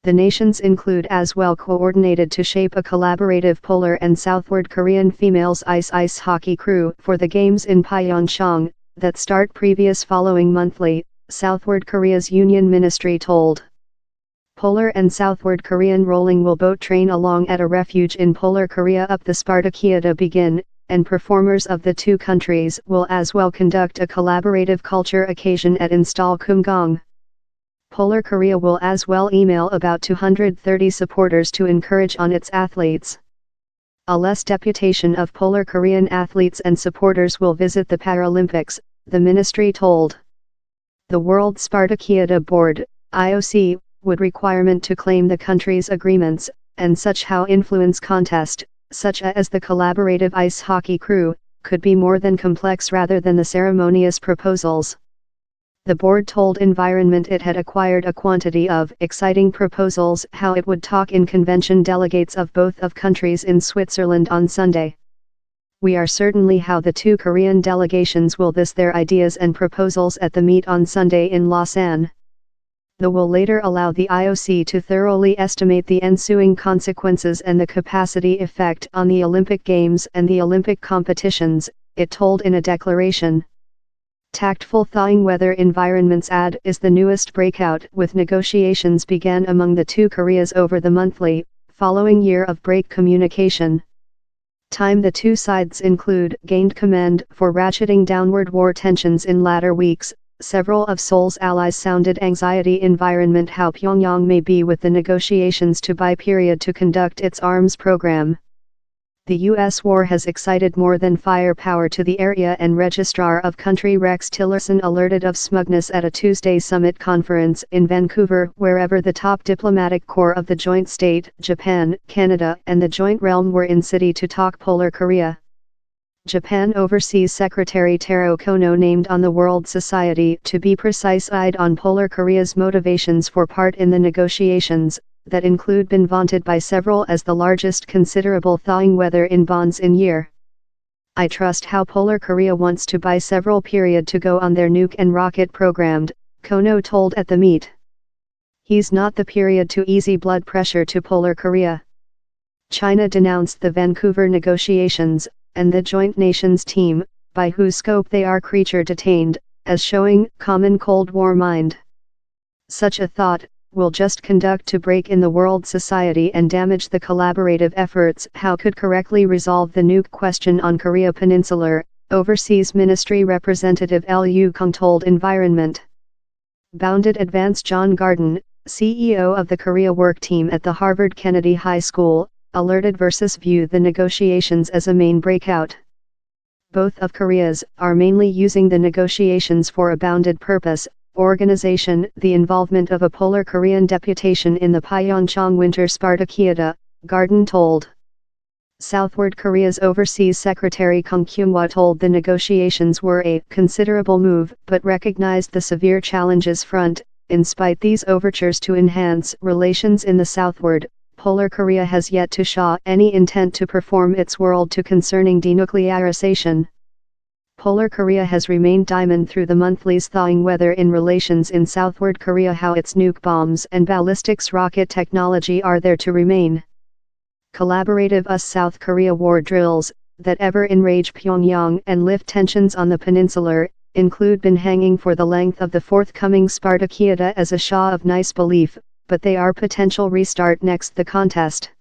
The nations include as well coordinated to shape a collaborative Polar and Southward Korean females ice hockey crew for the games in Pyeongchang, that start previous following monthly, Southward Korea's Union Ministry told. Polar and Southward Korean rolling will boat train along at a refuge in Polar Korea up the Spartakiada begin, and performers of the two countries will as well conduct a collaborative culture occasion at Install Kumgang. Polar Korea will as well email about 230 supporters to encourage on its athletes. A less deputation of Polar Korean athletes and supporters will visit the Paralympics, the ministry told. The World Spartakiada Board, IOC, would requirement to claim the country's agreements, and such how influence contest, such as the collaborative ice hockey crew, could be more than complex rather than the ceremonious proposals. The board told Environment it had acquired a quantity of exciting proposals how it would talk in convention delegates of both of countries in Switzerland on Sunday. We are certainly how the two Korean delegations will this their ideas and proposals at the meet on Sunday in Lausanne. The will later allow the IOC to thoroughly estimate the ensuing consequences and the capacity effect on the Olympic Games and the Olympic competitions, it told in a declaration. Tactful thawing weather environments ad is the newest breakout with negotiations began among the two Koreas over the monthly, following year of break communication. Time the two sides include gained command for ratcheting downward war tensions in latter weeks. Several of Seoul's allies sounded anxiety environment how Pyongyang may be with the negotiations to buy period to conduct its arms program. The U.S. war has excited more than firepower to the area, and Registrar of Country Rex Tillerson alerted of smugness at a Tuesday summit conference in Vancouver, wherever the top diplomatic corps of the joint state, Japan, Canada, and the joint realm were in city to talk Polar Korea. Japan Overseas Secretary Taro Kono named on the World Society to be precise-eyed on Polar Korea's motivations for part in the negotiations, that include been vaunted by several as the largest considerable thawing weather in bonds in year. I trust how Polar Korea wants to buy several period to go on their nuke and rocket programmed, Kono told at the meet. He's not the period to easy blood pressure to Polar Korea. China denounced the Vancouver negotiations, and the joint nations team, by whose scope they are creature detained, as showing common Cold War mind. Such a thought will just conduct to break in the world society and damage the collaborative efforts how could correctly resolve the nuke question on Korea Peninsular, Overseas Ministry Representative Lu Kong told Environment. Bounded Advance John Garden, CEO of the Korea Work Team at the Harvard Kennedy High School, alerted versus view the negotiations as a main breakout. Both of Koreas are mainly using the negotiations for a bounded purpose, organization, the involvement of a Polar Korean deputation in the Pyeongchang Winter Spartakiada, Garden told. Southward Korea's Overseas Secretary Kang Kyung-hwa told the negotiations were a considerable move but recognized the severe challenges front, in spite these overtures to enhance relations in the Southward, Polar Korea has yet to show any intent to perform its world to concerning denuclearization. Polar Korea has remained diamond through the monthly's thawing weather in relations in Southward Korea how its nuke bombs and ballistics rocket technology are there to remain. Collaborative US-South Korea war drills, that ever enrage Pyongyang and lift tensions on the peninsular, include been hanging for the length of the forthcoming Spartakiada as a show of nice belief, but they are potential restart next the contest.